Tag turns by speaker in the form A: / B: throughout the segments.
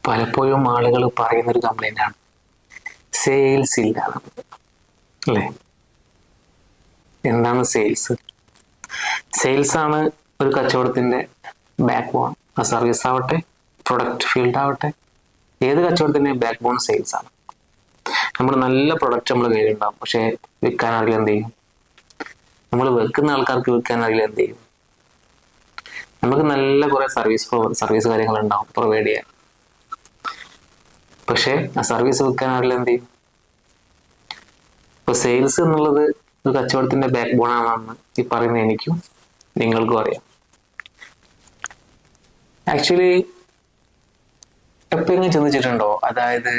A: പലപ്പോഴും ആളുകൾ പറയുന്നൊരു കംപ്ലൈൻ്റ് ആണ്, സെയിൽസ് ഇല്ല അല്ലേ? എന്താണ് സെയിൽസ്? സെയിൽസ് ആണ് ഒരു കച്ചവടത്തിൻ്റെ ബാക്ക് ബോൺ. സർവീസ് ആവട്ടെ, പ്രൊഡക്റ്റ് ഫീൽഡ് ആവട്ടെ, ഏത് കച്ചവടത്തിൻ്റെ ബാക്ക് ബോൺ സെയിൽസ് ആണ്. നമ്മൾ നല്ല പ്രൊഡക്റ്റ് നമ്മൾ കയ്യിലുണ്ടാവും, പക്ഷെ വിൽക്കാൻ അറിയില്ല, എന്ത് ചെയ്യും? നമ്മൾ വെക്കുന്ന ആൾക്കാർക്ക് വിൽക്കാൻ അറിയില്ല, എന്ത് ചെയ്യും? നമുക്ക് നല്ല കുറെ സർവീസ് കാര്യങ്ങൾ ഉണ്ടാവും പ്രൊവൈഡ് ചെയ്യാൻ, പക്ഷെ ആ സർവീസ് വിൽക്കാൻ അറിയില്ല, എന്ത് ചെയ്യും? ഇപ്പൊ സെയിൽസ് എന്നുള്ളത് ഒരു കച്ചവടത്തിന്റെ ബാക്ക് ബോൺ ആണെന്ന് ഈ പറയുന്ന എനിക്കും നിങ്ങൾക്കും അറിയാം. ആക്ച്വലി എപ്പോഴെങ്കിലും ചിന്തിച്ചിട്ടുണ്ടോ, അതായത്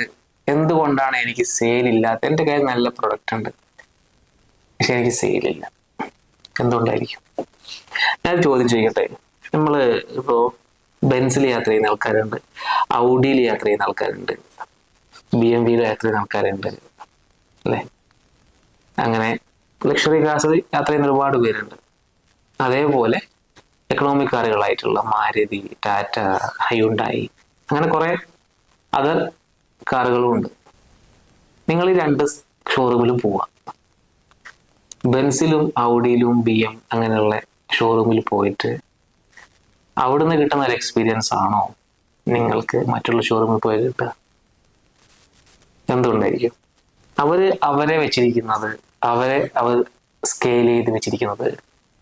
A: എന്തുകൊണ്ടാണ് എനിക്ക് സെയിൽ ഇല്ലാത്ത? എൻ്റെ കയ്യിൽ നല്ല പ്രൊഡക്റ്റ് ഉണ്ട്, പക്ഷെ എനിക്ക് സെയിലില്ല, എന്തുകൊണ്ടായിരിക്കും? ഞാൻ ചോദ്യം ചെയ്യട്ടെ. നമ്മൾ ഇപ്പോൾ ബെൻസിൽ യാത്ര ചെയ്യുന്ന ആൾക്കാരുണ്ട്, ഔഡിയിൽ യാത്ര ചെയ്യുന്ന ആൾക്കാരുണ്ട്, BMW യാത്ര ചെയ്യുന്ന ആൾക്കാരുണ്ട്, അല്ലേ? അങ്ങനെ ലക്ഷറി കാറിൽ യാത്ര ചെയ്യുന്ന ഒരുപാട് പേരുണ്ട്. അതേപോലെ എക്കണോമിക് കാറുകളായിട്ടുള്ള മാരുതി, ടാറ്റ, ഹ്യുണ്ടായി, അങ്ങനെ കുറെ അതർ കാറുകളും ഉണ്ട്. നിങ്ങൾ ഈ രണ്ട് ഷോറൂമിലും പോവാം. ബെൻസിലും ഔഡിയിലും BM അങ്ങനെയുള്ള ഷോറൂമിൽ പോയിട്ട് അവിടുന്ന് കിട്ടുന്ന ഒരു എക്സ്പീരിയൻസ് ആണോ നിങ്ങൾക്ക് മറ്റുള്ള ഷോറൂമിൽ പോയി കിട്ടുക? എന്തുകൊണ്ടായിരിക്കും? അവരെ വെച്ചിരിക്കുന്നത്, അവർ സ്കെയിൽ ചെയ്ത് വെച്ചിരിക്കുന്നത്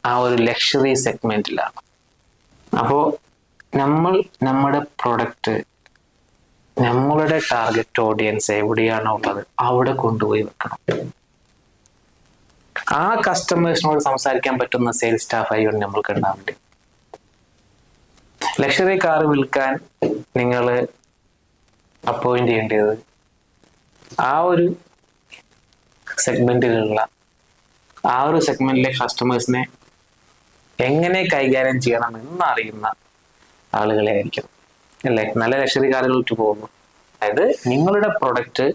A: ആ ഒരു ലക്ഷറി സെഗ്മെന്റിലാണ്. അപ്പോൾ നമ്മുടെ പ്രൊഡക്റ്റ്, നമ്മളുടെ ടാർഗറ്റ് ഓഡിയൻസ് എവിടെയാണോ ഉള്ളത് അവിടെ കൊണ്ടുപോയി വെക്കണം. ആ കസ്റ്റമേഴ്സിനോട് സംസാരിക്കാൻ പറ്റുന്ന സെയിൽസ് സ്റ്റാഫായി നമ്മൾക്ക് ഉണ്ടാവേണ്ടി. ലക്ഷറി കാർ വിൽക്കാൻ നിങ്ങൾ അപ്പോയിന്റ് ചെയ്യേണ്ടത് ആ ഒരു സെഗ്മെന്റിലുള്ള സെഗ്മെന്റിലെ കസ്റ്റമേഴ്സിനെ എങ്ങനെ കൈകാര്യം ചെയ്യണം എന്നറിയുന്ന ആളുകളെ ആയിരിക്കും, അല്ലേ? നല്ല ലക്ഷറി കാറുകളിട്ട് പോകുന്നു. അതായത് നിങ്ങളുടെ പ്രൊഡക്റ്റ്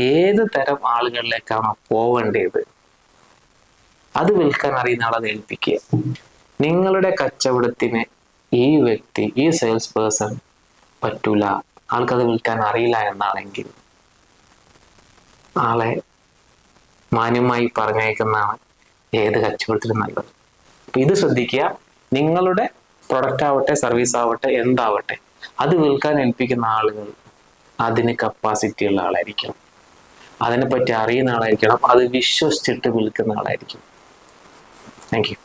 A: ഏത് തരം ആളുകളിലേക്കാണോ പോവേണ്ടത് അത് വിൽക്കാൻ അറിയുന്ന ആളെ ഏൽപ്പിക്കുക. നിങ്ങളുടെ കച്ചവടത്തിന് ഈ വ്യക്തി, ഈ സെയിൽസ് പേഴ്സൺ പറ്റൂല, ആൾക്കത് വിൽക്കാൻ അറിയില്ല എന്നാണെങ്കിൽ ആളെ മാന്യമായി പറഞ്ഞേക്കുന്നതാണ് ഏത് കച്ചവടത്തിലും നല്ലത്. അപ്പൊ ഇത് ശ്രദ്ധിക്കുക. നിങ്ങളുടെ പ്രൊഡക്റ്റ് ആവട്ടെ, സർവീസ് ആവട്ടെ, എന്താവട്ടെ, അത് വിൽക്കാൻ ഏൽപ്പിക്കുന്ന ആളുകൾ അതിന് കപ്പാസിറ്റി ഉള്ള ആളായിരിക്കണം, അതിനെപ്പറ്റി അറിയുന്ന ആളായിരിക്കണം, അത് വിശ്വസിച്ചിട്ട് വിൽക്കുന്ന ആളായിരിക്കും. Thank you.